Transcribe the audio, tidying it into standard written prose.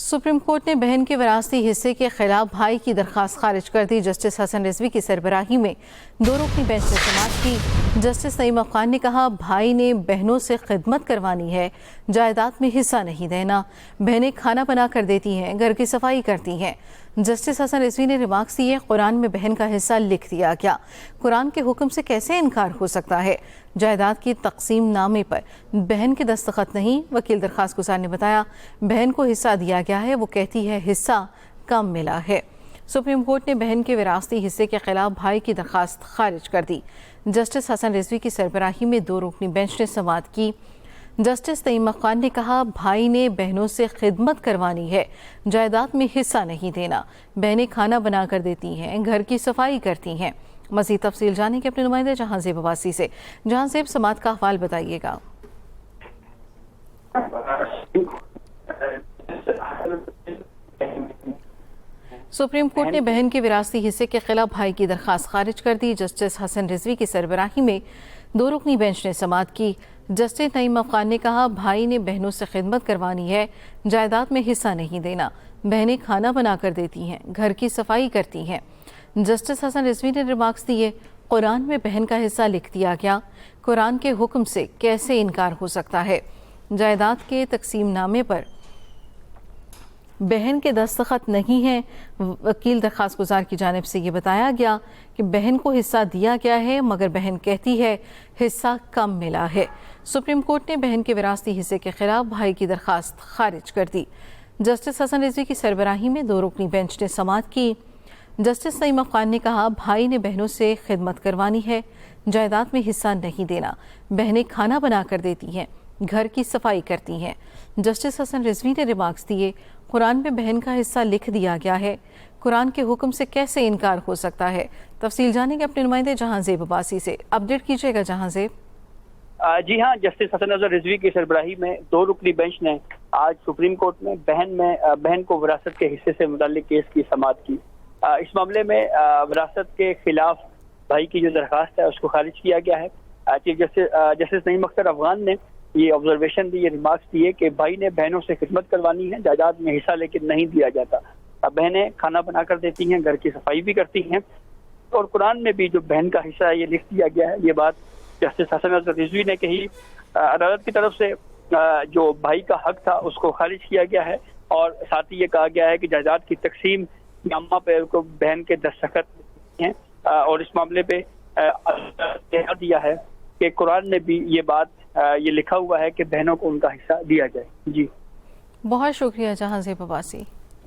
Supreme court نے بہن کے وراثتی حصے کے خلاف بھائی کی درخواست خارج کر دی۔ جسٹس حسن رضوی کی سربراہی میں 2 رکنی بینچ نے سماعت کی۔ جسٹس نعیم افغان نے کہا، بھائی نے بہنوں سے خدمت کروانی ہے، جائیداد میں حصہ نہیں دینا۔ بہنیں کھانا بنا کر دیتی ہیں، گھر کی صفائی کرتی ہیں۔ جسٹس حسن رضوی نے ریمارکس دیے، قرآن میں بہن کا حصہ لکھ دیا گیا، قرآن کے حکم سے کیسے انکار ہو سکتا ہے؟ جائیداد کی تقسیم نامے پر بہن کے دستخط نہیں۔ وکیل درخواست گزار نے بتایا، بہن کو حصہ دیا گیا ہے، وہ کہتی ہے حصہ کم ملا ہے۔ سپریم کورٹ نے بہن کے وراثتی حصے کے خلاف بھائی کی درخواست خارج کر دی۔ جسٹس حسن رضوی کی سربراہی میں 2 رکنی بینچ نے سماعت کی۔ جسٹس نعیم افغان نے کہا، بھائی نے بہنوں سے خدمت کروانی ہے، جائیداد میں حصہ نہیں دینا۔ بہنیں کھانا بنا کر دیتی ہیں، گھر کی صفائی کرتی ہیں۔ مزید تفصیل جاننے کے اپنے نمائندے جہاں زیب عباسی سے۔ جہاں زیب، سماعت کا احوال بتائیے گا۔ سپریم کورٹ نے بہن کے وراثتی حصے کے خلاف بھائی کی درخواست خارج کر دی۔ جسٹس حسن رضوی کی سربراہی میں 2 رکنی بینچ نے سماعت کی۔ جسٹس نعیم افغان نے کہا، بھائی نے بہنوں سے خدمت کروانی ہے، جائیداد میں حصہ نہیں دینا۔ بہنیں کھانا بنا کر دیتی ہیں، گھر کی صفائی کرتی ہیں۔ جسٹس حسن رضوی نے ریمارکس دیے، قرآن میں بہن کا حصہ لکھ دیا گیا، قرآن کے حکم سے کیسے انکار ہو سکتا ہے؟ جائیداد کے تقسیم نامے پر بہن کے دستخط نہیں ہیں۔ وکیل درخواست گزار کی جانب سے یہ بتایا گیا کہ بہن کو حصہ دیا گیا ہے، مگر بہن کہتی ہے حصہ کم ملا ہے۔ سپریم کورٹ نے بہن کے وراثتی حصے کے خلاف بھائی کی درخواست خارج کر دی۔ جسٹس حسن رضوی کی سربراہی میں 2 رکنی بینچ نے سماعت کی۔ جسٹس نعیم افغان نے کہا، بھائی نے بہنوں سے خدمت کروانی ہے، جائیداد میں حصہ نہیں دینا۔ بہنیں کھانا بنا کر دیتی ہیں، گھر کی صفائی کرتی ہیں۔ جسٹس حسن رضوی نے ریمارکس دیے، قرآن میں بہن کا حصہ لکھ دیا گیا ہے، قرآن کے حکم سے کیسے انکار ہو سکتا ہے؟ تفصیل جاننے کے اپنے نمائندے جہاں زیب عباسی سے۔ اپڈیٹ کیجیے گا جہاں زیب۔ جی ہاں، جسٹس حسن رضوی کی سربراہی میں 2 رکنی بینچ نے آج سپریم کورٹ میں بہن کو وراثت کے حصے سے متعلق کیس کی سماعت کی۔ اس معاملے میں وراثت کے خلاف بھائی کی جو درخواست ہے اس کو خارج کیا گیا ہے۔ چیف جسٹس نعیم افغان نے یہ آبزرویشن دی، یہ ریمارکس دیے کہ بھائی نے بہنوں سے خدمت کروانی ہے، جائیداد میں حصہ لیکن نہیں دیا جاتا۔ بہنیں کھانا بنا کر دیتی ہیں، گھر کی صفائی بھی کرتی ہیں، اور قرآن میں بھی جو بہن کا حصہ ہے یہ لکھ دیا گیا ہے۔ یہ بات جسٹس حسن رضوی نے کہی۔ عدالت کی طرف سے جو بھائی کا حق تھا اس کو خارج کیا گیا ہے، اور ساتھ ہی یہ کہا گیا ہے کہ جائیداد کی تقسیم نامہ پہ کو بہن کے دستخط ہیں، اور اس معاملے پہ کہہ دیا ہے کہ قرآن میں بھی یہ بات یہ لکھا ہوا ہے کہ بہنوں کو ان کا حصہ دیا جائے۔ جی بہت شکریہ جہاں زیب عباسی۔